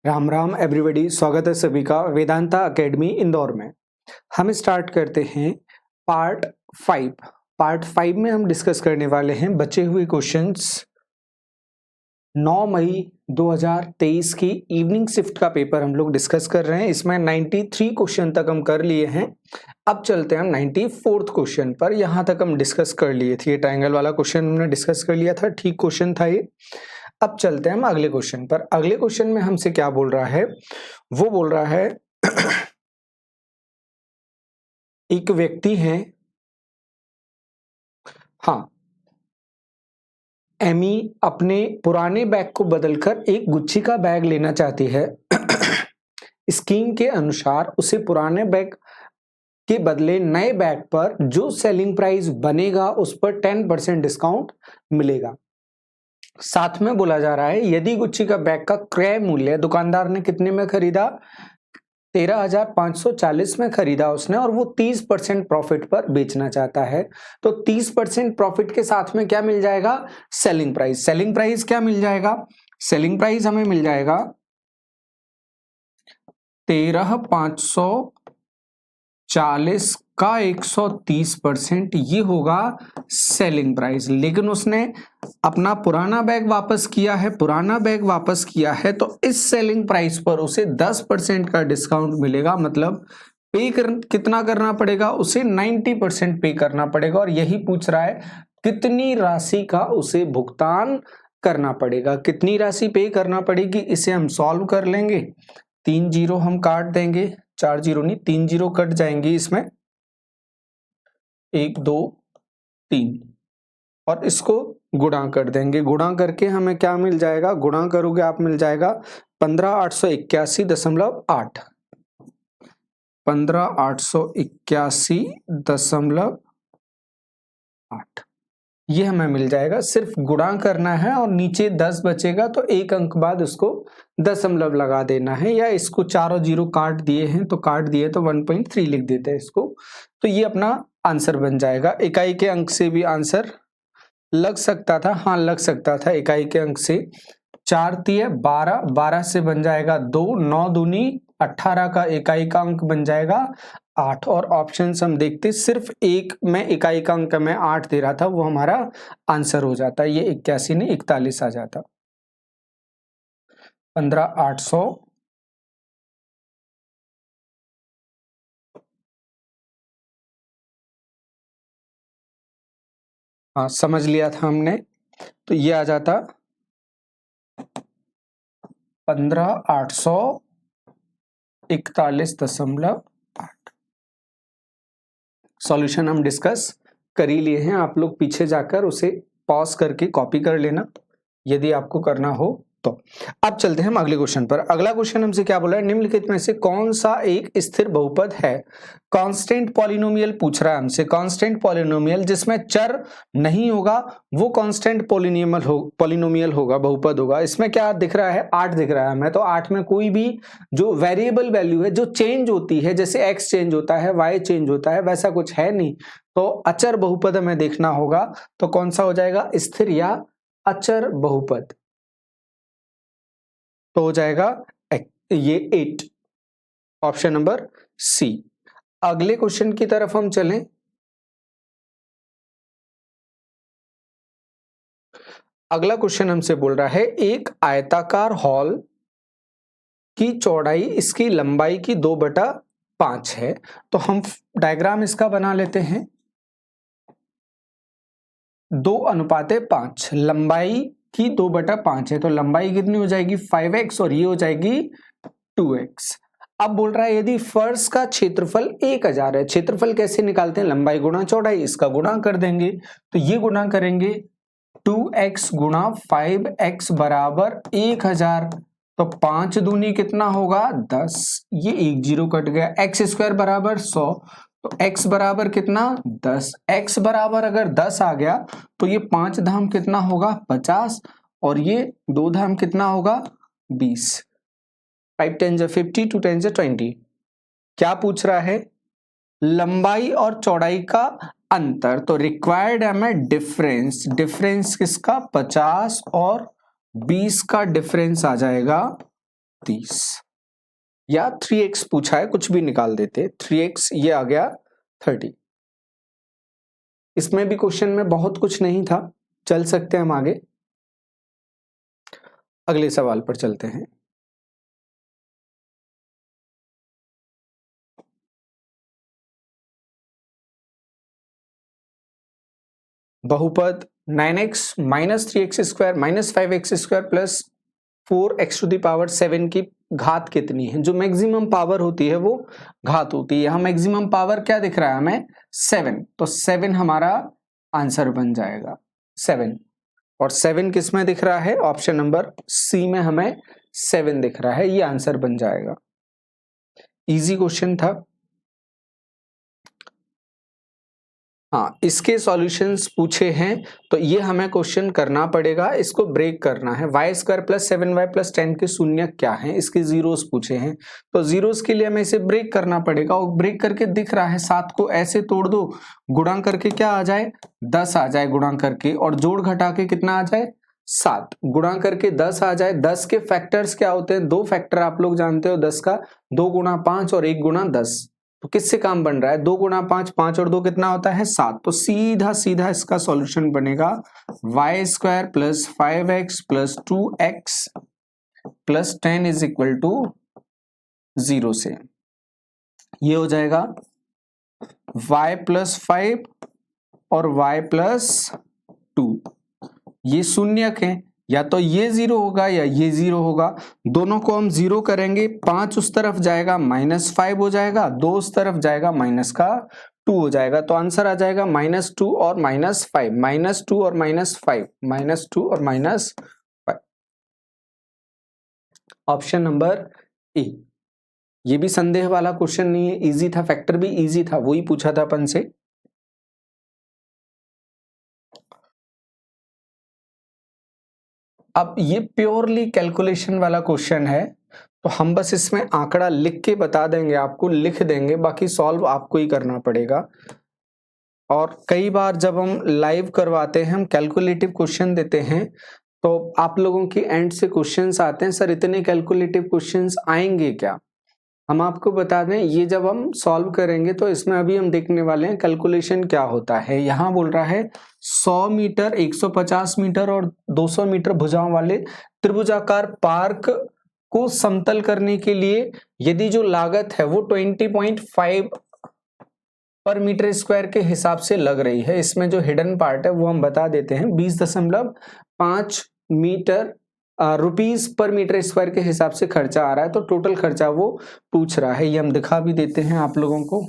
Ram Ram everybody, स्वागत है सभी का वेदांता एकेडमी इंदौर में। हम स्टार्ट करते हैं पार्ट 5। पार्ट 5 में हम डिस्कस करने वाले हैं बचे हुए क्वेश्चंस। 9 मई 2023 की इवनिंग शिफ्ट का पेपर हम लोग डिस्कस कर रहे हैं। इसमें 93 क्वेश्चन तक हम कर लिए हैं। अब चलते हैं हम 94th क्वेश्चन पर। यहाँ तक हम डिस्कस कर लिए थे। ये ट्रायंगल वाला क्वेश्चन हमने डिस्कस कर लिया था, ठीक क्वेश्चन था ये। अब चलते हैं हम अगले क्वेश्चन पर। अगले क्वेश्चन में हमसे क्या बोल रहा है, वो बोल रहा है एक व्यक्ति है, हाँ, एमी अपने पुराने बैग को बदलकर एक गुच्ची का बैग लेना चाहती है। स्कीम के अनुसार उसे पुराने बैग के बदले नए बैग पर जो सेलिंग प्राइस बनेगा उस पर 10% डिस्काउंट मिलेगा। साथ में बोला जा रहा है यदि गुच्ची का बैग का क्रय मूल्य दुकानदार ने कितने में खरीदा, 13,540 में खरीदा उसने, और वो 30% प्रॉफिट पर बेचना चाहता है। तो 30% प्रॉफिट के साथ में क्या मिल जाएगा, सेलिंग प्राइस। सेलिंग प्राइस क्या मिल जाएगा, सेलिंग प्राइस हमें मिल जाएगा 13,540 का 130%, ये होगा सेलिंग प्राइस। लेकिन उसने अपना पुराना बैग वापस किया है, पुराना बैग वापस किया है, तो इस सेलिंग प्राइस पर उसे 10% का डिस्काउंट मिलेगा। मतलब कितना करना पड़ेगा उसे, 90% पे करना पड़ेगा। और यही पूछ रहा है कितनी राशि का उसे भुगतान करना पड़ेगा, कितनी राशि पे करना पड़ेगी। इसे हम सॉल्व कर लेंगे। 3 जीरो हम काट देंगे, 4 जीरो नहीं, 3 जीरो कट जाएंगे इसमें, 1 2 3, और इसको गुणा कर देंगे। गुणा करके हमें क्या मिल जाएगा, गुणा करोगे आप, मिल जाएगा 15,881.8, 15,881.8, ये हमें मिल जाएगा। सिर्फ गुणा करना है और नीचे 10 बचेगा तो एक अंक बाद उसको दशमलव लगा देना है, या इसको चारों जीरो काट दिए हैं तो काट दिए तो 1.3 लिख देते हैं इसको। तो ये अपना आंसर बन जाएगा। इकाई के अंक से भी आंसर लग सकता था, हाँ लग सकता था इकाई के अंक से। 4 तिये 12, 12 से बन जाएगा 2, 9 दूनी 18 का इकाई का अंक बन जाएगा 8। और ऑप्शन हम देखते, सिर्फ एक में इकाई का अंक में 8 दे रहा था, वो हमारा आंसर हो जाता। ये 81 नहीं 41 आ जाता। 15,800 हाँ समझ लिया था हमने, तो ये आ जाता 15,841.8। सॉल्यूशन हम डिस्कस कर ही लिए हैं, आप लोग पीछे जाकर उसे पॉज करके कॉपी कर लेना यदि आपको करना हो तो। अब चलते हैं हम अगले क्वेश्चन पर। अगला क्वेश्चन हमसे क्या बोला है, निम्नलिखित में से कौन सा एक स्थिर बहुपद है। कांस्टेंट पॉलिनोमियल पूछ रहा है हमसे। कांस्टेंट पॉलिनोमियल जिसमें चर नहीं होगा वो कांस्टेंट पॉलिनोमियल होगा, बहुपद होगा। इसमें क्या दिख रहा है, 8 दिख रहा है हमें। तो 8 में कोई भी जो वेरिएबल वैल्यू है जो चेंज होती है, जैसे x चेंज होता है, y चेंज होता है, वैसा कुछ है नहीं। तो अचर बहुपद हमें देखना होगा। तो कौन सा हो जाएगा, स्थिर या अचर बहुपद। तो हो जाएगा ये 8, ऑप्शन नंबर सी। अगले क्वेश्चन की तरफ हम चलें। अगला क्वेश्चन हमसे बोल रहा है एक आयताकार हॉल की चौड़ाई इसकी लंबाई की 2/5 है। तो हम डायग्राम इसका बना लेते हैं। 2:5, लंबाई की 2/5 है, तो लंबाई कितनी हो जाएगी 5x, और ये हो जाएगी 2x। अब बोल रहा है यदि फर्श का क्षेत्रफल 1000 है। क्षेत्रफल कैसे निकालते हैं, लंबाई गुणा चौड़ाई, इसका गुणा कर देंगे। तो ये गुणा करेंगे 2x गुणा 5x बराबर 1000। तो 5 दूनी कितना होगा 10, ये 1 जीरो कट गया। एक्स स्क्वायर बराबर 100, तो x बराबर कितना 10। x बराबर अगर 10 आ गया तो ये 5 धाम कितना होगा 50, और ये 2 धाम कितना होगा 20। 5 10 50, 2 10 20। क्या पूछ रहा है, लंबाई और चौड़ाई का अंतर। तो रिक्वायर्ड है हमें डिफरेंस। डिफरेंस किसका, 50 और 20 का डिफरेंस आ जाएगा 30 या 3x पूछा है, कुछ भी निकाल देते, 3x ये आ गया 30। इसमें भी क्वेश्चन में बहुत कुछ नहीं था, चल सकते हैं हम आगे। अगले सवाल पर चलते हैं। बहुपद 9x minus 3x square minus 5x square plus 4x to the power 7 की घात कितनी है। जो मैक्सिमम पावर होती है वो घात होती है। यहाँ मैक्सिमम पावर क्या दिख रहा है हमें, 7, तो 7 हमारा आंसर बन जाएगा 7। और 7 किस में दिख रहा है, ऑप्शन नंबर सी में हमें 7 दिख रहा है, ये आंसर बन जाएगा। इजी क्वेश्चन था। हाँ, इसके सॉल्यूशंस पूछे हैं तो ये हमें क्वेश्चन करना पड़ेगा, इसको ब्रेक करना है। Y square plus 7y plus 10 के शून्य क्या हैं, इसके जीरोस पूछे हैं, तो जीरोस के लिए हमें इसे ब्रेक करना पड़ेगा। और ब्रेक करके दिख रहा है 7 को ऐसे तोड़ दो, गुणा करके क्या आ जाए, 10 आ जाए गुणा करके, और जोड़ घटा के कितना आ जाए, 7, गुणा करके 10 आ जाए। 10 के फैक्टर्स क्या होते हैं, 2 फैक्टर आप लोग जानते हो 10 का, 2 गुणा 5 और 1 गुणा 10। तो किससे काम बन रहा है, 2 गुणा 5, 5 और 2 कितना होता है 7। तो सीधा सीधा इसका सॉल्यूशन बनेगा y square plus 5x plus 2x plus 10 is equal to 0 से। ये हो जाएगा y प्लस 5 और y प्लस 2, ये शून्यक है, या तो ये 0 होगा या ये 0 होगा। दोनों को हम 0 करेंगे, 5 उस तरफ जाएगा -5 हो जाएगा, 2 उस तरफ जाएगा -2 हो जाएगा। तो आंसर आ जाएगा -2 और -5, -2 और -5, -2 और -5, ऑप्शन नंबर ए। ये भी संदेह वाला क्वेश्चन नहीं है, इजी था, फैक्टर भी इजी था, वही पूछा था अपन से। अब ये प्योरली कैलकुलेशन वाला क्वेश्चन है, तो हम बस इसमें आंकड़ा लिख के बता देंगे, आपको लिख देंगे, बाकी सॉल्व आपको ही करना पड़ेगा। और कई बार जब हम लाइव करवाते हैं, हम कैलकुलेटिव क्वेश्चन देते हैं, तो आप लोगों की एंड से क्वेश्चंस आते हैं, सर इतने कैलकुलेटिव क्वेश्चंस आएंगे क्या। हम आपको बता दें, ये जब हम सॉल्व करेंगे तो इसमें अभी हम देखने वाले हैं कैलकुलेशन क्या होता है। यहाँ बोल रहा है 100 मीटर, 150 मीटर और 200 मीटर भुजाओं वाले त्रिभुजाकार पार्क को समतल करने के लिए यदि जो लागत है वो 20.5 पर मीटर स्क्वायर के हिसाब से लग रही है। इसमें जो हिडन पार्ट है वो हम बता देते हैं, 20.5 मीटर रुपीस पर मीटर स्क्वायर के हिसाब से खर्चा आ रहा है। तो टोटल खर्चा वो पूछ रहा है, ये हम दिखा भी देते हैं आप लोगों को।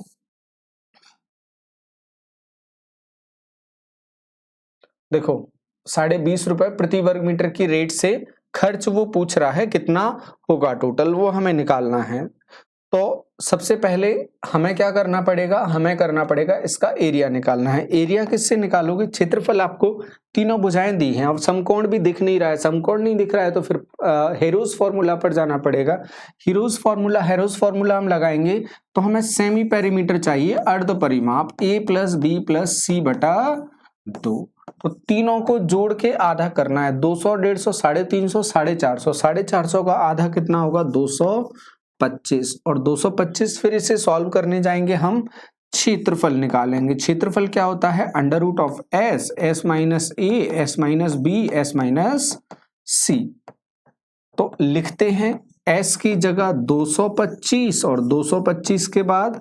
देखो 20.5 रुपए प्रति वर्ग मीटर की रेट से खर्च वो पूछ रहा है, कितना होगा टोटल वो हमें निकालना है। तो सबसे पहले हमें क्या करना पड़ेगा, हमें करना पड़ेगा इसका एरिया निकालना है। एरिया किससे निकालोगे, क्षेत्रफल आपको तीनों भुजाएं दी हैं, अब समकोण भी दिख नहीं रहा है, समकोण नहीं दिख रहा है तो फिर हेरोस फॉर्मूला पर जाना पड़ेगा। हेरोस फॉर्मूला हम लगाएंगे तो हमें सेमी पेरीमीटर चाहिए, अर्ध परिमाप a प्लस बी प्लस सी बटा 2। तो तीनों को जोड़ के आधा करना है, 200, 150, 350, 450, 450 का आधा कितना होगा 225, और 225 फिर इसे सॉल्व करने जाएंगे हम, क्षेत्रफल निकालेंगे। क्षेत्रफल क्या होता है, under root of S, S minus A, S minus B, S minus C. तो लिखते हैं एस की जगह 225 और 225 के बाद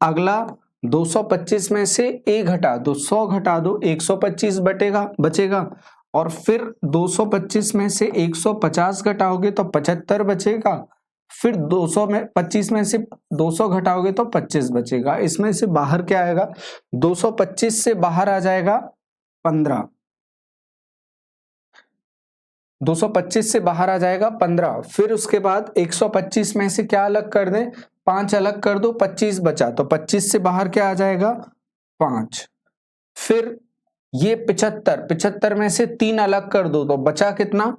अगला 225 में से ए घटा दो, 100 घटा दो, 125 बचेगा, और फिर 225 में से 150 घटाओगे तो 75 बचेगा, फिर 225 में से 200 घटाओगे तो 25 बचेगा। इसमें से बाहर क्या आएगा, 225 से बाहर आ जाएगा 15, 225 से बाहर आ जाएगा 15। फिर उसके बाद 125 में से क्या अलग कर दें, 5 अलग कर दो, 25 बचा, तो 25 से बाहर क्या आ जाएगा 5। फिर ये 75 में से 3 अलग कर दो तो बचा कितना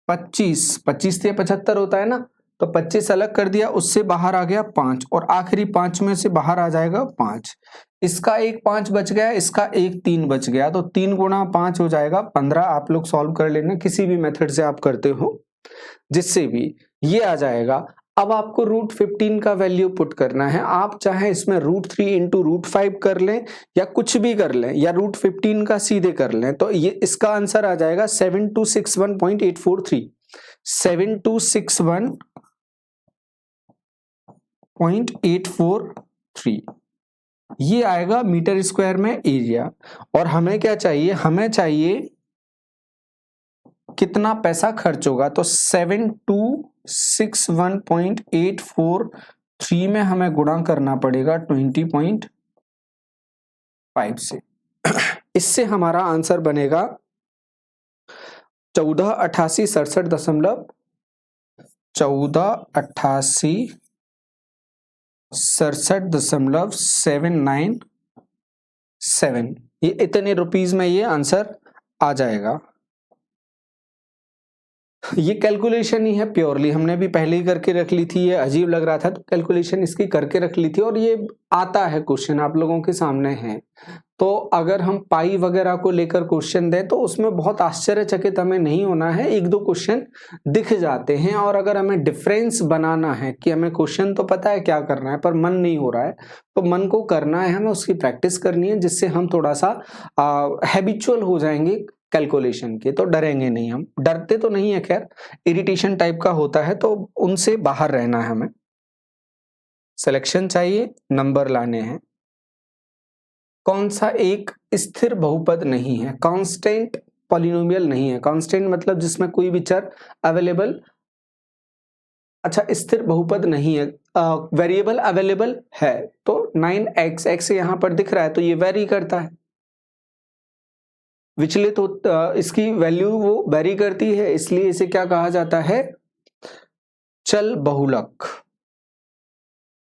25, 25 से 75 होता है ना, तो 25 अलग कर दिया, उससे बाहर आ गया 5, और आखिरी 5 में से बाहर आ जाएगा 5। इसका एक 5 बच गया, इसका एक 3 बच गया, तो 3 गुणा 5 हो जाएगा 15। आप लोग सॉल्व कर लेना, किसी भी मेथड से आप करते हो। जिससे भी ये आ जाएगा। अब आपको √15 का वैल्यू पुट करना है। आप चाहे इसमें √3 इंटू √5 कर लें या कुछ भी कर लें, या √15 का सीधे कर लें, तो ये इसका आंसर आ जाएगा 7261.843। 7261.843 ये आएगा मीटर स्क्वायर में एरिया। और हमें क्या चाहिए, हमें चाहिए कितना पैसा खर्च होगा। तो 7261.843 में हमें गुणा करना पड़ेगा 20.5 से। इससे हमारा आंसर बनेगा 1488 ये इतने रुपीस में ये आंसर आ जाएगा। ये कैलकुलेशन ही है प्योरली, हमने भी पहले ही करके रख ली थी। ये अजीब लग रहा था तो कैलकुलेशन इसकी करके रख ली थी, और ये आता है क्वेश्चन आप लोगों के सामने है। तो अगर हम पाई वगैरह को लेकर क्वेश्चन दें तो उसमें बहुत आश्चर्यचकित हमें नहीं होना है, एक दो क्वेश्चन दिख जाते हैं। और अगर हमें डिफरेंस बनाना है कि हमें क्वेश्चन तो पता है क्या करना है पर मन नहीं हो रहा है, तो मन को करना है, हमें उसकी प्रैक्टिस करनी है, जिससे हम थोड़ा सा हैबिचुअल हो जाएंगे कैलकुलेशन के, तो डरेंगे नहीं। हम डरते तो नहीं है, खैर इरिटेशन टाइप का होता है, तो उनसे बाहर रहना है हमें। सिलेक्शन चाहिए, नंबर लाने हैं। कौन सा एक स्थिर बहुपद नहीं है, कांस्टेंट पॉलिनोमियल नहीं है। कांस्टेंट मतलब जिसमें कोई भी चर अवेलेबल, अच्छा स्थिर बहुपद नहीं है, वेरिएबल अवेलेबल है। तो 9x, x यहां पर दिख रहा है तो ये वेरी करता है, विचलित तो इसकी वैल्यू वो वेरी करती है, इसलिए इसे क्या कहा जाता है, चल बहुलक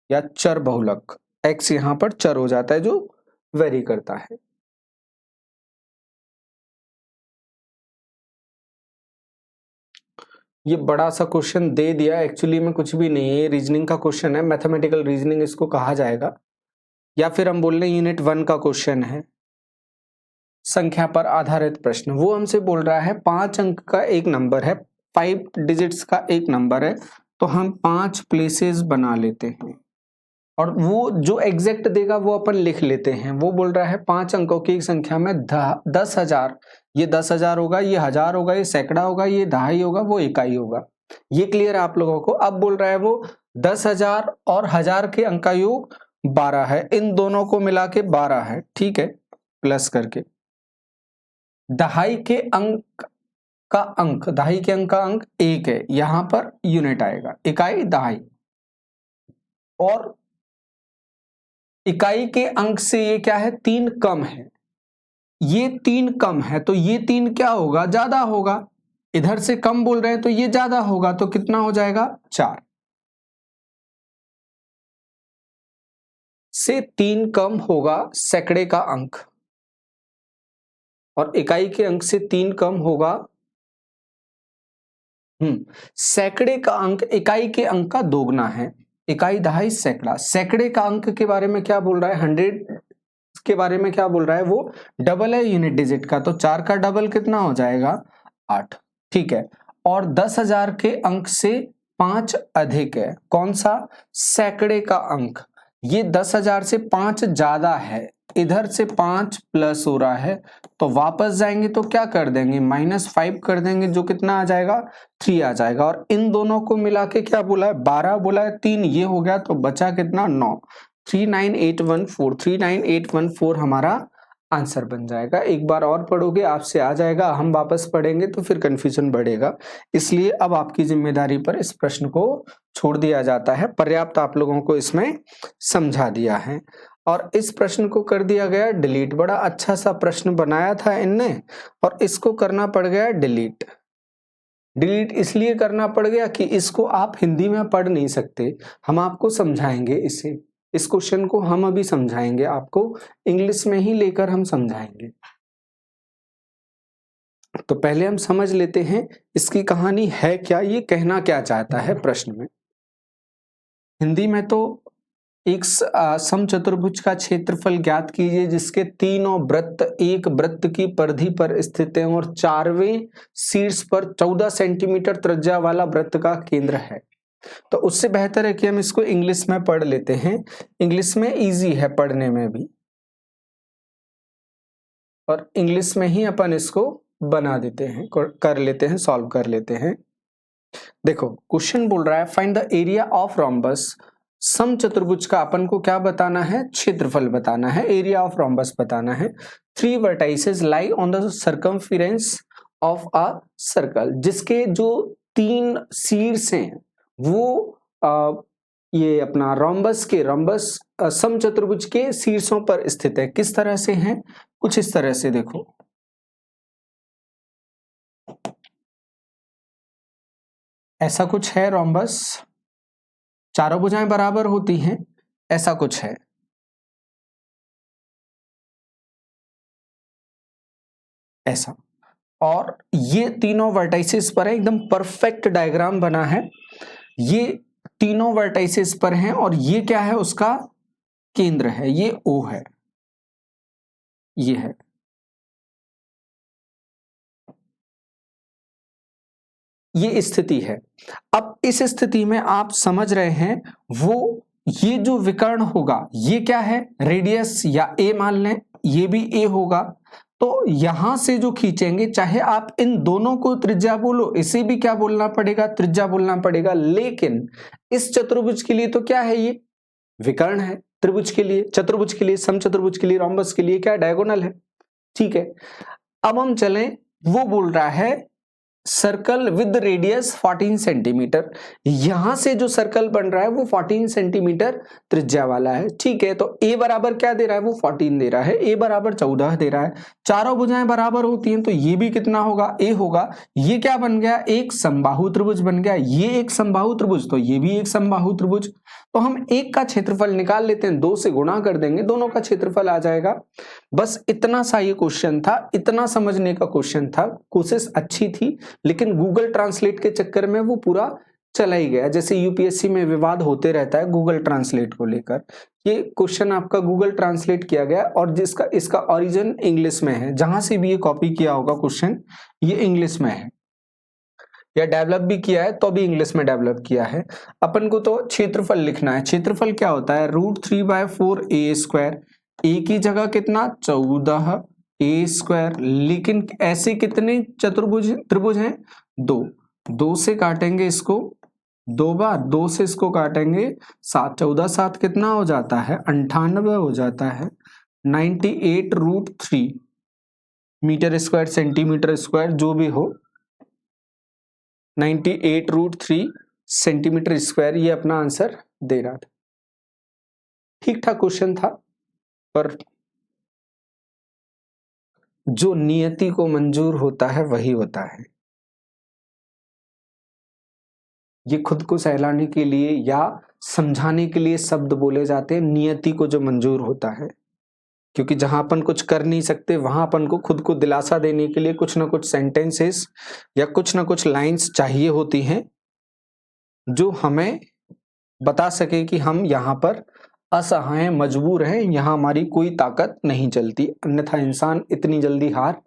या चर बहुलक। x यहां पर चर हो जाता है जो वेरी करता है। ये बड़ा सा क्वेश्चन दे दिया, एक्चुअली में कुछ भी नहीं है, ये रीजनिंग का क्वेश्चन है, मैथमेटिकल रीजनिंग इसको कहा जाएगा, या फिर हम बोल रहे हैं यूनिट 1 का क्वेश्चन है, संख्या पर आधारित प्रश्न। वो हमसे बोल रहा है 5 अंक का एक नंबर है, 5 डिजिट्स का एक नंबर है, तो हम 5 प्लेसेस बना लेते हैं और वो जो एग्जैक्ट देगा वो अपन लिख लेते हैं। वो बोल रहा है 5 अंकों की एक संख्या में 10,000, ये 10,000 होगा, ये 1000 होगा, ये सैकड़ा होगा, ये दहाई होगा, वो इकाई होगा। ये क्लियर है आप लोगों को। अब बोल रहा है वो 10,000 और 1000 के अंक का योग 12 है, इन दोनों को मिला के 12 है, ठीक है, प्लस करके दहाई के अंक का अंक, दहाई के अंक का अंक 1 है, यहां पर यूनिट आएगा, इकाई दहाई। और इकाई के अंक से ये क्या है, 3 कम है, ये 3 कम है, तो ये 3 क्या होगा, ज्यादा होगा। इधर से कम बोल रहे हैं तो ये ज्यादा होगा, तो कितना हो जाएगा, 4 से 3 कम होगा सैकड़े का अंक, और इकाई के अंक से 3 कम होगा सैकड़े का अंक इकाई के अंक का दोगुना है। इकाई दहाई सैकड़ा, सैकड़े का अंक के बारे में क्या बोल रहा है, 100 के बारे में क्या बोल रहा है, वो डबल है यूनिट डिजिट का, तो 4 का डबल कितना हो जाएगा, 8, ठीक है। और 10,000 के अंक से 5 अधिक है, कौन सा, सैकड़े का अंक। ये 10,000 से 5 ज्यादा है, इधर से 5 प्लस हो रहा है, तो वापस जाएंगे तो क्या कर देंगे, -5 कर देंगे, जो कितना आ जाएगा, 3 आ जाएगा। और इन दोनों को मिला के क्या बोला है, 12 बोला है, 3 ये हो गया, तो बचा कितना, 9। 39814 हमारा आंसर बन जाएगा। एक बार और पढ़ोगे आपसे आ जाएगा, हम वापस पढ़ेंगे तो फिर कंफ्यूजन बढ़ेगा, इसलिए अब आपकी जिम्मेदारी पर इस प्रश्न को छोड़ दिया जाता है। पर्याप्त आप लोगों को इसमें समझा दिया है और इस प्रश्न को कर दिया गया डिलीट। बड़ा अच्छा सा प्रश्न बनाया था इनने और इसको करना पड़ गया डिलीट। डिलीट इसलिए करना पड़ गया कि इसको आप हिंदी में पढ़ नहीं सकते, हम आपको समझाएंगे इसे, इस क्वेश्चन को हम अभी समझाएंगे आपको, इंग्लिश में ही लेकर हम समझाएंगे। तो पहले हम समझ लेते हैं इसकी कहानी है क्या, ये कहना क्या चाहता है प्रश्न में। हिंदी में तो एक समचतुर्भुज का क्षेत्रफल ज्ञात कीजिए जिसके तीनों वृत्त एक वृत्त की परिधि पर स्थित हैं और चारवें शीर्ष पर 14 सेंटीमीटर त्रिज्या वाला वृत्त का केंद्र है। तो उससे बेहतर है कि हम इसको इंग्लिश में पढ़ लेते हैं, इंग्लिश में इजी है पढ़ने में भी, और इंग्लिश में ही अपन इसको बना देते हैं, कर लेते हैं, सॉल्व कर लेते हैं। देखो क्वेश्चन बोल रहा है find the area of rhombus. समचतुर्भुज का अपन को क्या बताना है, क्षेत्रफल बताना है, एरिया ऑफ रोम्बस बताना है। 3 vertices lie on the circumference of a circle, जिसके जो 3 शीर्ष हैं वो ये अपना रोम्बस समचतुर्भुज के शीर्षों पर स्थित है। किस तरह से हैं, कुछ इस तरह से देखो, ऐसा कुछ है रोम्बस, चारों भुजाएं बराबर होती हैं, ऐसा कुछ है। ऐसा, और ये तीनों वर्टाइसेस पर है, एकदम परफेक्ट डायग्राम बना है, ये तीनों वर्टाइसेस पर हैं और ये क्या है, उसका केंद्र है, ये O है, ये है। ये स्थिति है। अब इस स्थिति में आप समझ रहे हैं वो ये जो विकर्ण होगा ये क्या है, रेडियस या ए मान लें, ये भी ए होगा। तो यहां से जो खींचेंगे, चाहे आप इन दोनों को त्रिज्या बोलो, इसे भी क्या बोलना पड़ेगा, त्रिज्या बोलना पड़ेगा, लेकिन इस चतुर्भुज के लिए तो क्या है, ये विकर्ण है। त्रिभुज के लिए, चतुर्भुज के लिए, समचतुर्भुज के लिए, रोम्बस के लिए क्या डायगोनल है। ठीक है, अब हम चलें, वो बोल रहा है सर्कल विद रेडियस 14 सेंटीमीटर, यहां से जो सर्कल बन रहा है वो 14 सेंटीमीटर त्रिज्या वाला है। ठीक है, तो a बराबर क्या दे रहा है, वो 14 दे रहा है, a बराबर 14 दे रहा है, चारों भुजाएं बराबर होती हैं तो ये भी कितना होगा, a होगा। ये क्या बन गया, एक समबाहु त्रिभुज बन गया, ये एक समबाहु त्रिभुज, तो ये भी एक समबाहु त्रिभुज। तो हम एक का क्षेत्रफल निकाल लेते हैं, 2 से गुणा कर देंगे, दोनों का क्षेत्रफल आ जाएगा। बस इतना सा ये क्वेश्चन था, इतना समझने का क्वेश्चन था। कोशिश अच्छी थी, लेकिन गूगल ट्रांसलेट के चक्कर में वो पूरा चला ही गया। जैसे यूपीएससी में विवाद होते रहता है गूगल ट्रांसलेट को लेकर, ये क्वेश्चन आपका गूगल ट्रांसलेट किया गया और जिसका इसका ओरिजिन इंग्लिश में है, जहां से भी ये कॉपी किया होगा क्वेश्चन, ये इंग्लिश में है, या डेवलप भी किया है तो भी इंग्लिश में डेवलप किया है। अपन को तो क्षेत्रफल लिखना है। क्षेत्रफल क्या होता है, √3/4 a², a की जगह कितना 14 a², लेकिन ऐसे कितने त्रिभुज हैं, 2 से काटेंगे इसको 2 बार, 2 से इसको काटेंगे 7, 14 7 कितना हो जाता है, 98 हो जाता है। 98√3 मीटर स्क्वायर, सेंटीमीटर स्क्वायर जो भी हो, 98√3 सेंटीमीटर स्क्वायर, ये अपना आंसर दे रहा था। ठीक ठाक क्वेश्चन था, पर जो नियति को मंजूर होता है वही होता है। ये खुद को सहलाने के लिए या समझाने के लिए शब्द बोले जाते हैं, नियति को जो मंजूर होता है, क्योंकि जहां अपन कुछ कर नहीं सकते वहां अपन को खुद को दिलासा देने के लिए कुछ ना कुछ सेंटेंसेस या कुछ ना कुछ लाइंस चाहिए होती हैं जो हमें बता सके कि हम यहाँ पर असहाय, मजबूर हैं, यहाँ हमारी कोई ताकत नहीं चलती। अन्यथा इंसान इतनी जल्दी हार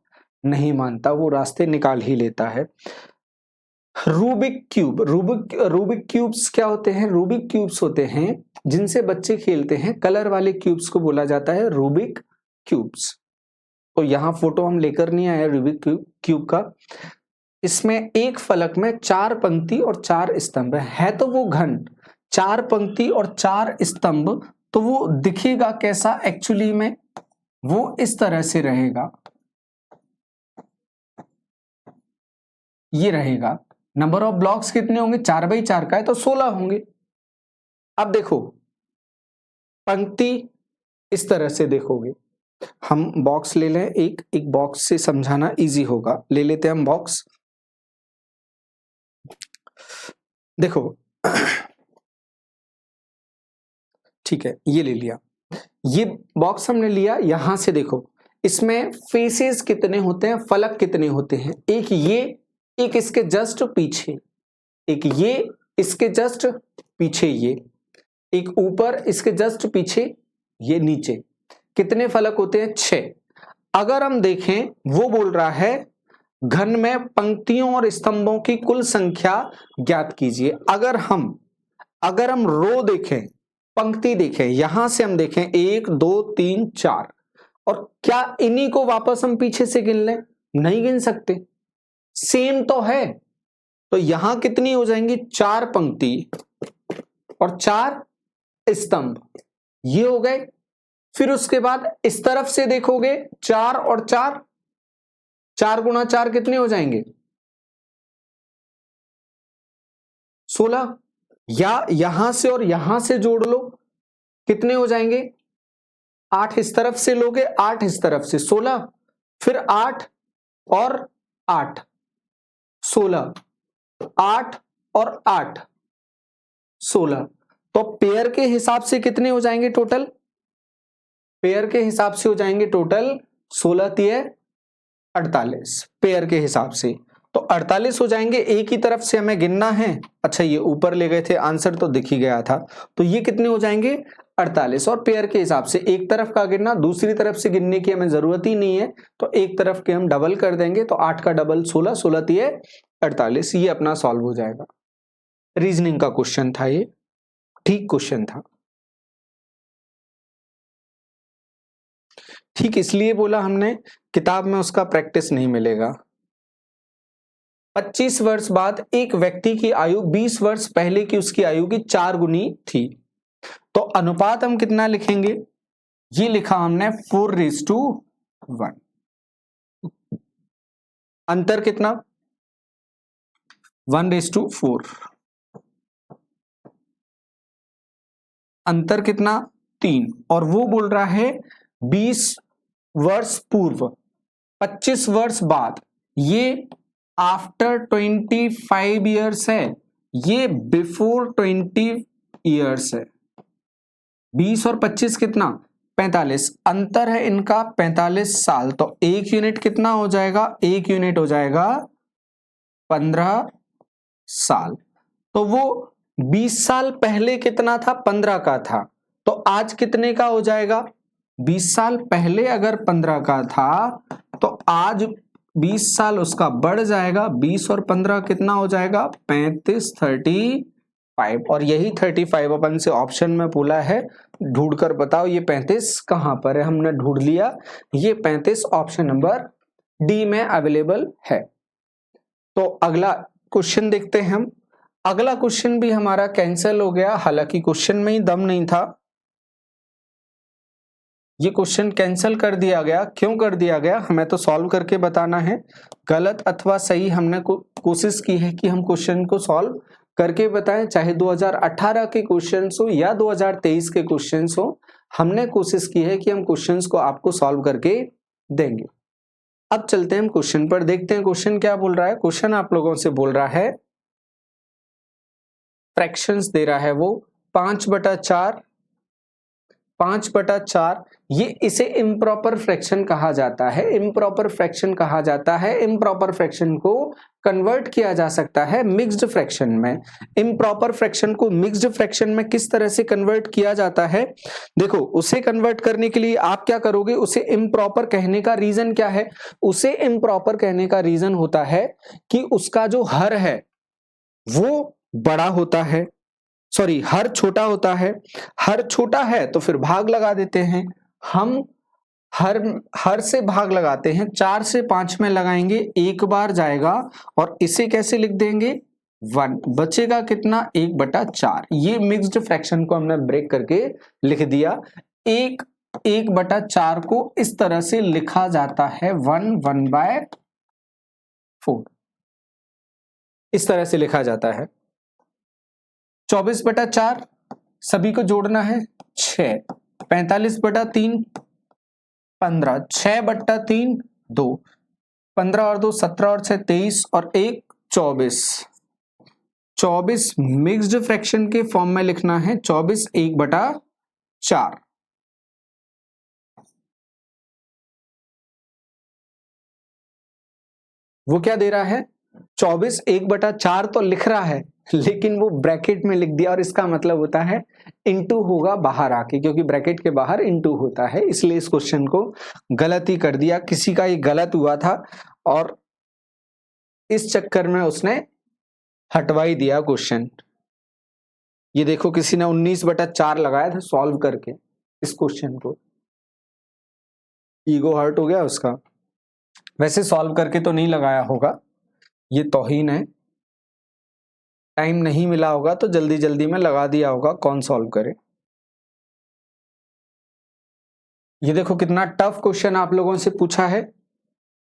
नहीं मानता, वो रास्ते निकाल ही लेता है। रूबिक क्यूब, रूबिक क्यूब्स क्या होते हैं, रूबिक क्यूब्स होते हैं जिनसे बच्चे खेलते हैं, कलर वाले क्यूब्स को बोला जाता है रूबिक क्यूब्स। तो यहाँ फोटो हम लेकर नहीं आए रूबिक क्यूब का। इसमें एक फलक में 4 पंक्ति और 4 स्तंभ है, तो वो घन 4 पंक्ति और 4 स्तंभ, तो वो दिखेगा कैसा एक्चुअली में, वो इस तरह से रहेगा, ये रहेगा। नंबर ऑफ ब्लॉक्स कितने होंगे, 4x4 का है तो 16 होंगे। अब देखो पंक्ति इस तरह से देखोगे, हम बॉक्स ले लें, एक बॉक्स से समझाना इजी होगा, ले लेते हैं हम बॉक्स। देखो ठीक है, ये ले लिया, ये बॉक्स हमने लिया। यहां से देखो इसमें फेसेस कितने होते हैं, फलक कितने होते हैं, एक ये, एक इसके जस्ट पीछे, एक ये इसके जस्ट पीछे, ये एक ऊपर, इसके जस्ट पीछे, ये नीचे। कितने फलक होते हैं? 6। अगर हम देखें, वो बोल रहा है घन में पंक्तियों और स्तंभों की कुल संख्या ज्ञात कीजिए। अगर हम रो देखें, पंक्ति देखें, यहां से हम देखें 1 2 3 4, और क्या इन्हीं को वापस हम पीछे से गिन लें? नहीं गिन सकते, सेम तो है। तो यहां कितनी हो जाएंगी? 4 पंक्ति और 4 स्तंभ, ये हो गए। फिर उसके बाद इस तरफ से देखोगे 4 और 4, 4 गुणा 4 कितने हो जाएंगे? 16। या यहां से और यहां से जोड़ लो, कितने हो जाएंगे? 8 इस तरफ से लोगे, 8 इस तरफ से, 16। फिर 8 और 8, 16, 8 और 8, 16। तो पेयर के हिसाब से कितने हो जाएंगे टोटल? पेयर के हिसाब से हो जाएंगे टोटल 16 तिये 48, पेयर के हिसाब से। तो 48 हो जाएंगे। एक ही तरफ से हमें गिनना है। अच्छा, ये ऊपर ले गए थे, आंसर तो दिख ही गया था। तो ये कितने हो जाएंगे? 48। और पेयर के हिसाब से एक तरफ का गिनना, दूसरी तरफ से गिनने की हमें जरूरत ही नहीं है, तो एक तरफ के हम डबल कर देंगे। तो 8 का डबल 16, 16 तिये 48। ये अपना सॉल्व हो जाएगा। रीजनिंग का क्वेश्चन था ये, ठीक क्वेश्चन था। ठीक इसलिए बोला हमने किताब में उसका प्रैक्टिस नहीं मिलेगा। 25 वर्ष बाद एक व्यक्ति की आयु 20 वर्ष पहले की उसकी आयु की 4 गुनी थी। तो अनुपात हम कितना लिखेंगे? ये लिखा हमने 4:1। अंतर कितना? 1:4। अंतर कितना? 3। और वो बोल रहा है 20 वर्ष पूर्व, 25 वर्ष बाद, ये आफ्टर 25 ईयर्स है, ये बिफोर 20 ईयर्स है। 20 और 25 कितना? 45। अंतर है इनका 45 साल। तो एक यूनिट कितना हो जाएगा? एक यूनिट हो जाएगा 15 साल। तो वो 20 साल पहले कितना था? 15 का था। तो आज कितने का हो जाएगा? 20 साल पहले अगर 15 का था, तो आज 20 साल उसका बढ़ जाएगा। 20 और 15 कितना हो जाएगा? 35, 35। और यही 35 अपन से ऑप्शन में बोला है, ढूंढ कर बताओ ये 35 कहां पर है। हमने ढूंढ लिया, ये 35 ऑप्शन नंबर डी में अवेलेबल है। तो अगला क्वेश्चन देखते हैं हम। अगला क्वेश्चन भी हमारा कैंसिल हो गया, हालांकि क्वेश्चन में ही दम नहीं था। ये क्वेश्चन कैंसिल कर दिया गया। क्यों कर दिया गया? हमें तो सॉल्व करके बताना है। गलत अथवा सही हमने कोशिश की है कि हम क्वेश्चन को सॉल्व करके बताएं, चाहे 2018 के क्वेश्चंस हो या 2023 के क्वेश्चंस हो। हमने कोशिश की है कि हम क्वेश्चंस को आपको सॉल्व करके देंगे। अब चलते हैं हम क्वेश्चन पर, देखते हैं क्वेश्चन क्या बोल रहा है। क्वेश्चन आप लोगों से बोल रहा है, फ्रैक्शंस दे रहा है वो 5/4, 5/4। ये इसे इम्प्रॉपर फ्रैक्शन कहा जाता है। इम्प्रॉपर फ्रैक्शन कहा जाता है। इम्प्रॉपर फ्रैक्शन को कन्वर्ट किया जा सकता है मिक्स्ड फ्रैक्शन में। इम्प्रॉपर फ्रैक्शन को मिक्स्ड फ्रैक्शन में किस तरह से कन्वर्ट किया जाता है? देखो, उसे कन्वर्ट करने के लिए आप क्या करोगे? उसे इम्प्रॉपर कहने का रीजन क्या है? उसे इम्प्रॉपर कहने का रीजन होता है कि उसका जो हर है वो बड़ा होता है, सॉरी हर छोटा होता है। हर छोटा है तो फिर भाग लगा देते हैं। हम हर से भाग लगाते हैं, 4 से 5 में लगाएंगे, एक बार जाएगा और इसे कैसे लिख देंगे? 1। बचेगा कितना? 1/4। ये मिक्स्ड फ्रैक्शन को हमने ब्रेक करके लिख दिया। 1/4 को इस तरह से लिखा जाता है 1/4, इस तरह से लिखा जाता है। 24/4 सभी को जोड़ना है 6। 45/3 15, 6/3 2, 15 और 2 17 और 6 23 और 1 24। 24 मिक्स्ड फ्रैक्शन के फॉर्म में लिखना है। 24 1/4। वो क्या दे रहा है? 24 1/4 तो लिख रहा है लेकिन वो ब्रैकेट में लिख दिया, और इसका मतलब होता है इनटू होगा बाहर आके, क्योंकि ब्रैकेट के बाहर इनटू होता है, इसलिए इस क्वेश्चन को गलत ही कर दिया। किसी का ये गलत हुआ था और इस चक्कर में उसने हटवा ही दिया क्वेश्चन। ये देखो किसी ने 19/4 लगाया था सॉल्व करके इस क्वेश्चन को, ईगो हर्ट हो गया उसका। वैसे सॉल्व करके तो नहीं लगाया होगा, ये तौहीन है, टाइम नहीं मिला होगा तो जल्दी जल्दी में लगा दिया होगा, कौन सॉल्व करे। ये देखो कितना टफ क्वेश्चन आप लोगों से पूछा है,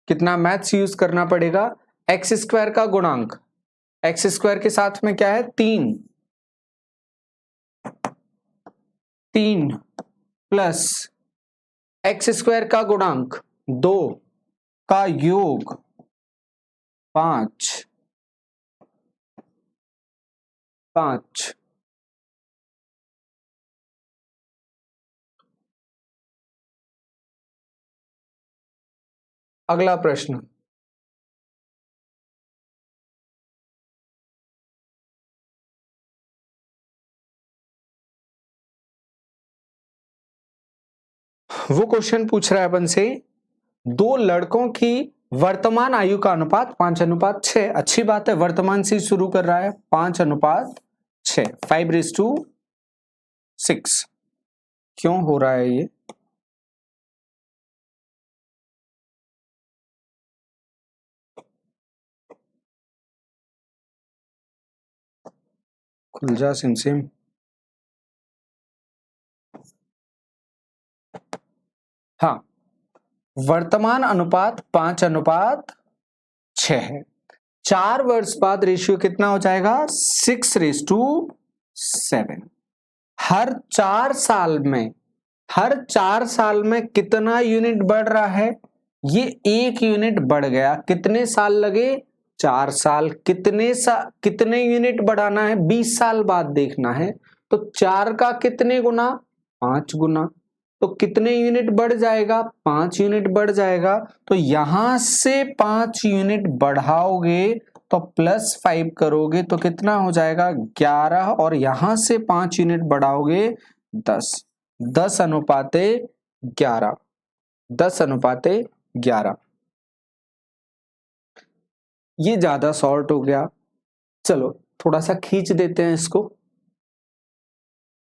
कितना मैथ्स यूज करना पड़ेगा। एक्स स्क्वायर का गुणांक, एक्स स्क्वायर के साथ में क्या है 3 प्लस एक्स स्क्वायर का गुणांक 2 का योग 5 अगला प्रश्न, वो क्वेश्चन पूछ रहा है अपन से, दो लड़कों की वर्तमान आयु का अनुपात 5:6। अच्छी बात है, वर्तमान से शुरू कर रहा है, 5:6, 5:6। क्यों हो रहा है ये? खुल जा सिमसिम। हाँ, वर्तमान अनुपात 5:6 है। 4 वर्ष बाद रेशियो कितना हो जाएगा 6:7। हर 4 साल में कितना यूनिट बढ़ रहा है? ये 1 यूनिट बढ़ गया। कितने साल लगे? 4 साल। कितने यूनिट बढ़ाना है? 20 साल बाद देखना है। तो 4 का कितने गुना? 5 गुना। तो कितने यूनिट बढ़ जाएगा? 5 यूनिट बढ़ जाएगा। तो यहां से 5 यूनिट बढ़ाओगे तो +5 करोगे तो कितना हो जाएगा 11, और यहां से 5 यूनिट बढ़ाओगे 10। 10:11, 10:11। ये ज्यादा शॉर्ट हो गया, चलो थोड़ा सा खींच देते हैं इसको।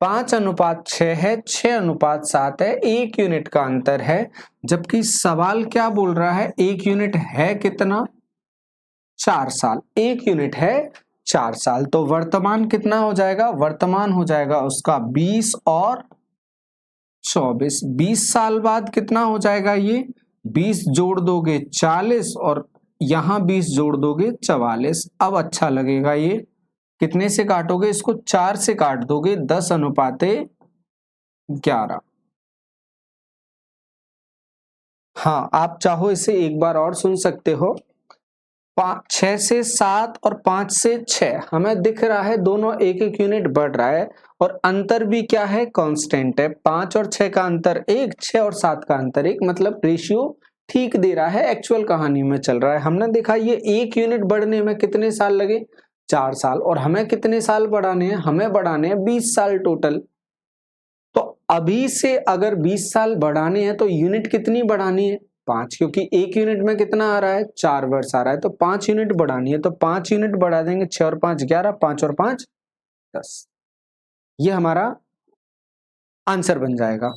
5:6 है, 6:7 है, 1 यूनिट का अंतर है। जबकि सवाल क्या बोल रहा है? 1 यूनिट है कितना? 4 साल। 1 यूनिट है 4 साल। तो वर्तमान कितना हो जाएगा? वर्तमान हो जाएगा उसका 20 और 24। 20 साल बाद कितना हो जाएगा? ये 20 जोड़ दोगे 40 और यहां 20 जोड़ दोगे 44। अब अच्छा लगेगा, ये कितने से काटोगे इसको? 4 से काट दोगे, 10:11। हाँ, आप चाहो इसे एक बार और सुन सकते हो। 6 से 7 और 5 से 6 हमें दिख रहा है दोनों 1-1 यूनिट बढ़ रहा है, और अंतर भी क्या है? कांस्टेंट है। 5 और 6 का अंतर 1, 6 और 7 का अंतर 1, मतलब रेशियो ठीक दे रहा है, एक्चुअल कहानी में चल रहा है। हमने देखा ये 1 यूनिट बढ़ने में कितने साल लगे? 4 साल। और हमें कितने साल बढ़ाने हैं? हमें बढ़ाने हैं 20 साल टोटल। तो अभी से अगर 20 साल बढ़ाने हैं तो यूनिट कितनी बढ़ानी है? 5, क्योंकि 1 यूनिट में कितना आ रहा है? 4 वर्ष आ रहा है, तो 5 यूनिट बढ़ानी है। तो 5 यूनिट बढ़ा देंगे, 6 और 5 11, 5 और 5 10। ये हमारा आंसर बन जाएगा।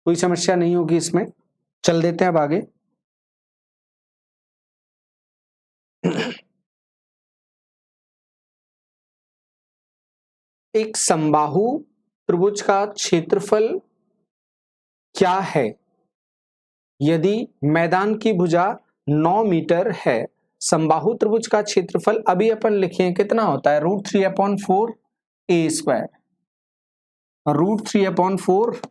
कोई समस्या नहीं होगी इसमें। चल देते हैं अब आगे। एक समबाहु त्रिभुज का क्षेत्रफल क्या है यदि मैदान की भुजा 9 मीटर है? समबाहु त्रिभुज का क्षेत्रफल अभी अपन लिखे कितना होता है? √3/4 a square. √3/4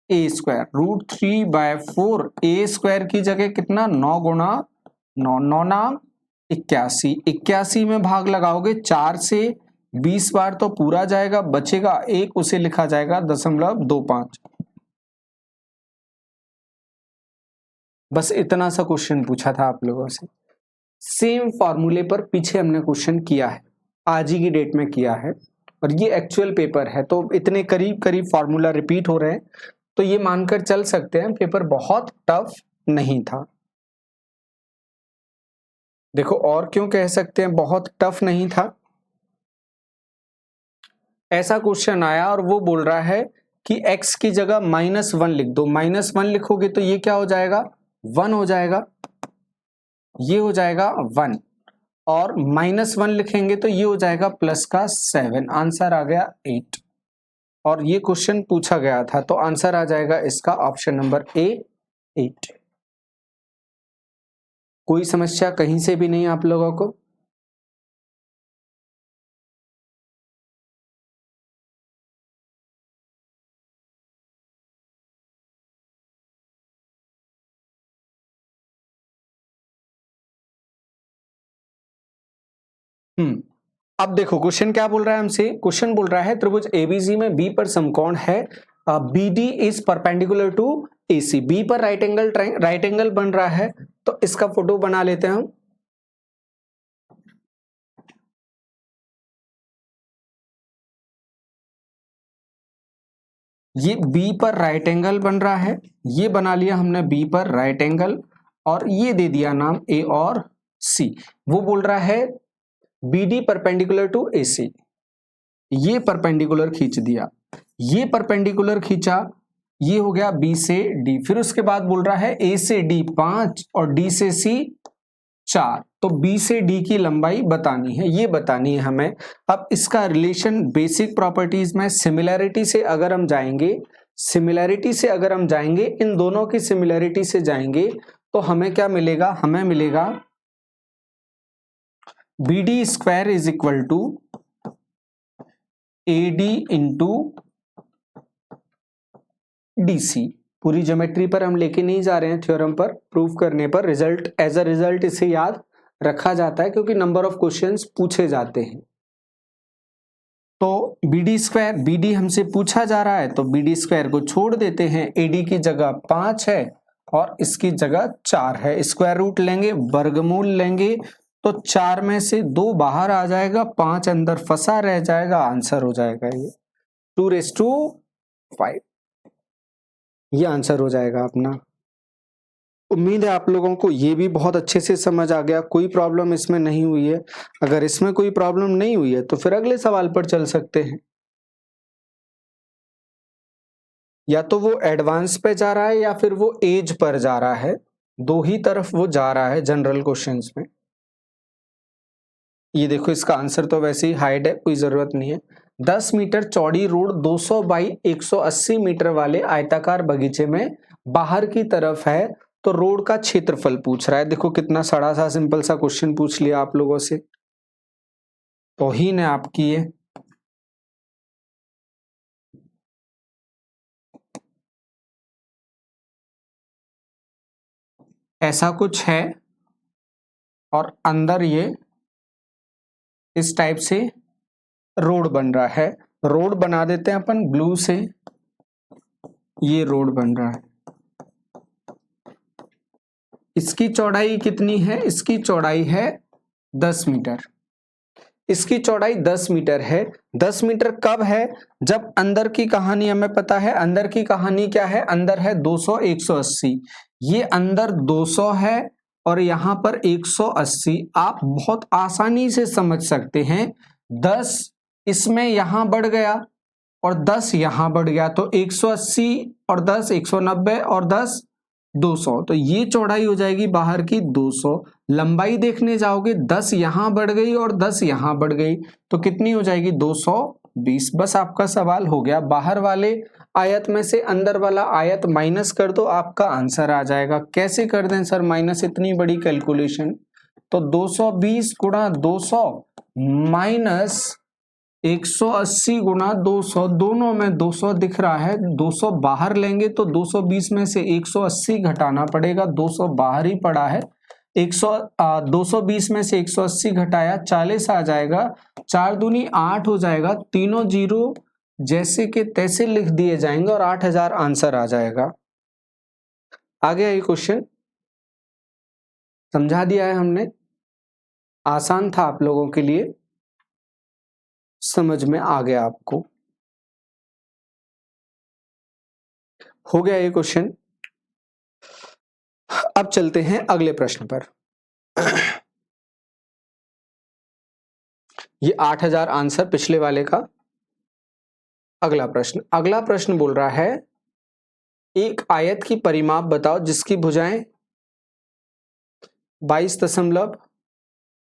a square. √3/4 a square की जगह कितना? 9 गुणा 9, 9 नाम 81। 81 में भाग लगाओगे 4 से 20 बार तो पूरा जाएगा, बचेगा 1, उसे लिखा जाएगा 0.25। बस इतना सा क्वेश्चन पूछा था आप लोगों से। सेम फॉर्मूले पर पीछे हमने क्वेश्चन किया है, आज ही की डेट में किया है, और ये एक्चुअल पेपर है, तो इतने करीब करीब फॉर्मूला रिपीट हो रहे हैं, तो ये मानकर चल सकते हैं पेपर बहुत टफ नहीं था। देखो, और क्यों कह सकते हैं बहुत टफ नहीं था? ऐसा क्वेश्चन आया और वो बोल रहा है कि x की जगह -1 लिख दो। -1 लिखोगे तो ये क्या हो जाएगा? 1 हो जाएगा, ये हो जाएगा 1, और -1 लिखेंगे तो ये हो जाएगा प्लस का 7। आंसर आ गया 8, और ये क्वेश्चन पूछा गया था, तो आंसर आ जाएगा इसका ऑप्शन नंबर ए, 8। कोई समस्या कहीं से भी नहीं आप लोगों को? अब देखो क्वेश्चन क्या बोल रहा है हमसे। क्वेश्चन बोल रहा है त्रिभुज एबीसी में बी पर समकोण है, BD is perpendicular to AC. B पर राइट एंगल बन रहा है, तो इसका फोटो बना लेते हैं हम। ये बी पर राइट एंगल बन रहा है, ये बना लिया हमने बी पर राइट एंगल, और ये दे दिया नाम ए और सी। वो बोल रहा है बीडी परपेंडिकुलर टू एसी, ये परपेंडिकुलर खींच दिया, ये परपेंडिकुलर खींचा, ये हो गया बी से डी। फिर उसके बाद बोल रहा है ए से डी 5 और डी से सी 4, तो बी से डी की लंबाई बतानी है, ये बतानी है हमें। अब इसका रिलेशन बेसिक प्रॉपर्टीज में सिमिलैरिटी से अगर हम जाएंगे, इन दोनों की सिमिलैरिटी से जाएंगे, तो हमें क्या मिलेगा? हमें मिलेगा B D square is equal to A D into D C. पूरी ज्योमेट्री पर हम लेके नहीं जा रहे हैं, थ्योरम पर प्रूव करने पर रिजल्ट एज अ रिजल्ट इसे याद रखा जाता है, क्योंकि नंबर ऑफ क्वेश्चंस पूछे जाते हैं। तो B D square, B D हमसे पूछा जा रहा है, तो बी डी स्क्वायर को छोड़ देते हैं। ए डी की जगह 5 है और इसकी जगह 4 है, स्क्वायर रूट लेंगे, वर्गमूल लेंगे, तो 4 में से 2 बाहर आ जाएगा, 5 अंदर फंसा रह जाएगा, आंसर हो जाएगा ये 2⁵ ये आंसर हो जाएगा अपना। उम्मीद है आप लोगों को ये भी बहुत अच्छे से समझ आ गया, कोई प्रॉब्लम इसमें नहीं हुई है। अगर इसमें कोई प्रॉब्लम नहीं हुई है तो फिर अगले सवाल पर चल सकते हैं। या तो वो एडवांस पे जा रहा है या फिर वो एज पर जा रहा है, दो ही तरफ वो जा रहा है जनरल क्वेश्चंस में। ये देखो, इसका आंसर तो वैसे ही हाइड है, कोई जरूरत नहीं है। 10 मीटर चौड़ी रोड 200 बाई 180 मीटर वाले आयताकार बगीचे में बाहर की तरफ है, तो रोड का क्षेत्रफल पूछ रहा है। देखो कितना सड़ा सा सिंपल सा क्वेश्चन पूछ लिया आप लोगों से, तौहीन है आपकी ये। ऐसा कुछ है और अंदर ये इस टाइप से रोड बन रहा है। रोड बना देते हैं अपन ब्लू से, ये रोड बन रहा है। इसकी चौड़ाई कितनी है? इसकी चौड़ाई है 10 मीटर। इसकी चौड़ाई 10 मीटर है। 10 मीटर कब है? जब अंदर की कहानी हमें पता है। अंदर की कहानी क्या है? अंदर है 200 180, ये अंदर 200 है और यहां पर 180। आप बहुत आसानी से समझ सकते हैं, 10 इसमें यहां बढ़ गया और 10 यहां बढ़ गया, तो 180 और 10 190 और 10 200, तो ये चौड़ाई हो जाएगी बाहर की 200। लंबाई देखने जाओगे, 10 यहां बढ़ गई और 10 यहां बढ़ गई, तो कितनी हो जाएगी? 220। बस आपका सवाल हो गया। बाहर वाले आयत में से अंदर वाला आयत माइनस कर दो, आपका आंसर आ जाएगा। कैसे कर दें सर माइनस? इतनी बड़ी कैलकुलेशन, तो 220 गुणा 200 माइनस 180 गुणा 200, दोनों में 200 दिख रहा है, 200 बाहर लेंगे तो 220 में से 180 घटाना पड़ेगा, 200 बाहर ही पड़ा है। 220 में से 180 घटाया 40 आ जाएगा, 4 दूनी 8 हो जाएगा, तीनों जीरो जैसे के तैसे लिख दिए जाएंगे और 8000 आंसर आ जाएगा। आगे आई क्वेश्चन, समझा दिया है हमने, आसान था आप लोगों के लिए, समझ में आ गया आपको। हो गया ये क्वेश्चन। अब चलते हैं अगले प्रश्न पर। ये 8000 आंसर पिछले वाले का। अगला प्रश्न बोल रहा है एक आयत की परिमाप बताओ जिसकी भुजाएं 22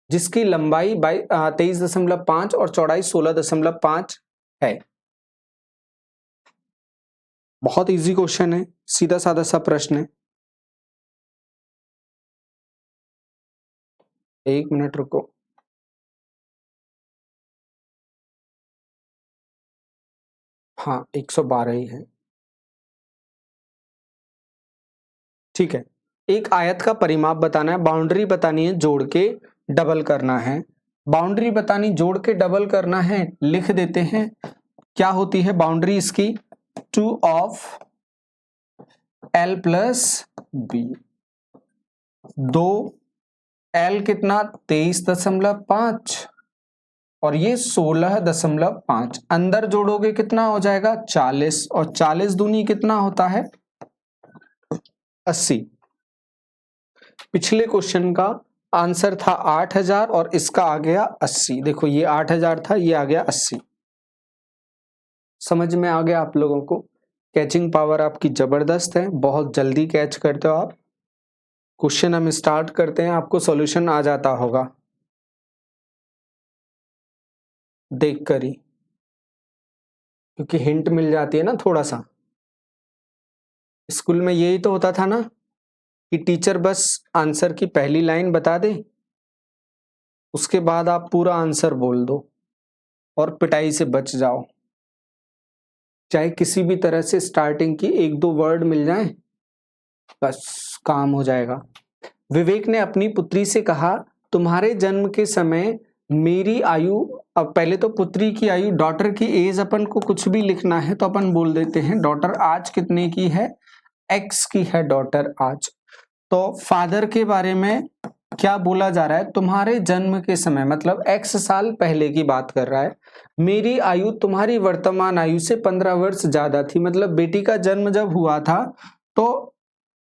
जिसकी लंबाई 23.5 और चौड़ाई 16.5 है। बहुत इजी क्वेश्चन है, सीधा साधा सा प्रश्न है। एक मिनट रुको। हाँ 112 ही है, ठीक है। एक आयत का परिमाप बताना है, बाउंड्री बतानी है, जोड़ के डबल करना है। बाउंड्री बतानी, जोड़ के डबल करना है, लिख देते हैं। क्या होती है बाउंड्री इसकी? 2 of L plus B. 2 L कितना? 23.5 और ये 16.5। अंदर जोड़ोगे कितना हो जाएगा? 40 और 40 दूनी कितना होता है? 80। पिछले क्वेश्चन का आंसर था 8000 और इसका आ गया 80। देखो ये 8000 था, ये आ गया 80। समझ में आ गया आप लोगों को? कैचिंग पावर आपकी जबरदस्त है, बहुत जल्दी कैच करते हो आप। क्वेश्चन हम स्टार्ट करते हैं, आपको सॉल्यूशन आ जाता होगा देख कर ही, क्योंकि हिंट मिल जाती है ना थोड़ा सा। स्कूल में यही तो होता था ना कि टीचर बस आंसर की पहली लाइन बता दे, उसके बाद आप पूरा आंसर बोल दो और पिटाई से बच जाओ। चाहे किसी भी तरह से स्टार्टिंग की 1-2 वर्ड मिल जाए, बस काम हो जाएगा। विवेक ने अपनी पुत्री से कहा तुम्हारे जन्म के समय मेरी आयु, अब पहले तो पुत्री की आयु, डॉटर की एज अपन को कुछ भी लिखना है तो अपन बोल देते हैं डॉटर आज कितने की है? X की है डॉटर आज। तो फादर के बारे में क्या बोला जा रहा है? तुम्हारे जन्म के समय, मतलब X साल पहले की बात कर रहा है। मेरी आयु तुम्हारी वर्तमान आयु से 15 वर्ष ज्यादा थी, मतलब बेटी का जन्म जब हुआ था तो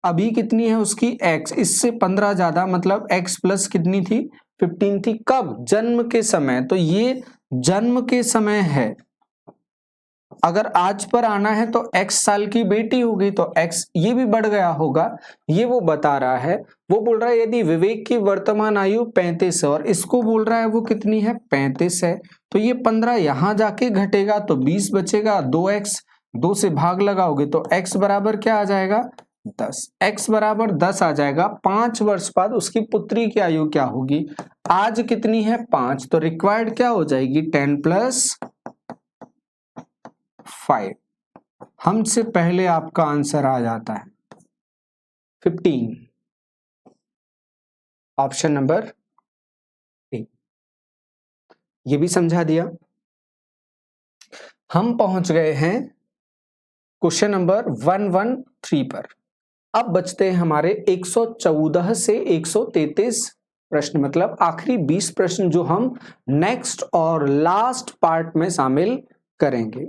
अभी कितनी है उसकी? X, इससे 15 ज्यादा, मतलब X प्लस कितनी थी? 15 थी। कब? जन्म के समय। तो ये जन्म के समय है। अगर आज पर आना है तो X साल की बेटी होगी तो X ये भी बढ़ गया होगा, ये वो बता रहा है। वो बोल रहा है यदि विवेक की वर्तमान आयु 35 है और इसको बोल रहा है वो कितनी है? 35 है। तो ये 15 यहां जाके घटेगा तो 20 बचेगा। 2X, 2 से भाग लगाओगे तो X बराबर क्या आ जाएगा? 10। X बराबर 10 आ जाएगा। 5 वर्ष बाद उसकी पुत्री की आयु क्या होगी? आज कितनी है? 5। तो रिक्वायर्ड क्या हो जाएगी? 10 प्लस 5। हमसे पहले आपका आंसर आ जाता है 15, ऑप्शन नंबर ए। ये भी समझा दिया। हम पहुंच गए हैं क्वेश्चन नंबर 113 पर। अब बचते हैं हमारे 114 से 133 प्रश्न, मतलब आखिरी 20 प्रश्न जो हम नेक्स्ट और लास्ट पार्ट में शामिल करेंगे।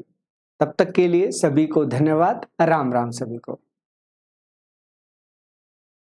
तब तक के लिए सभी को धन्यवाद। राम राम सभी को।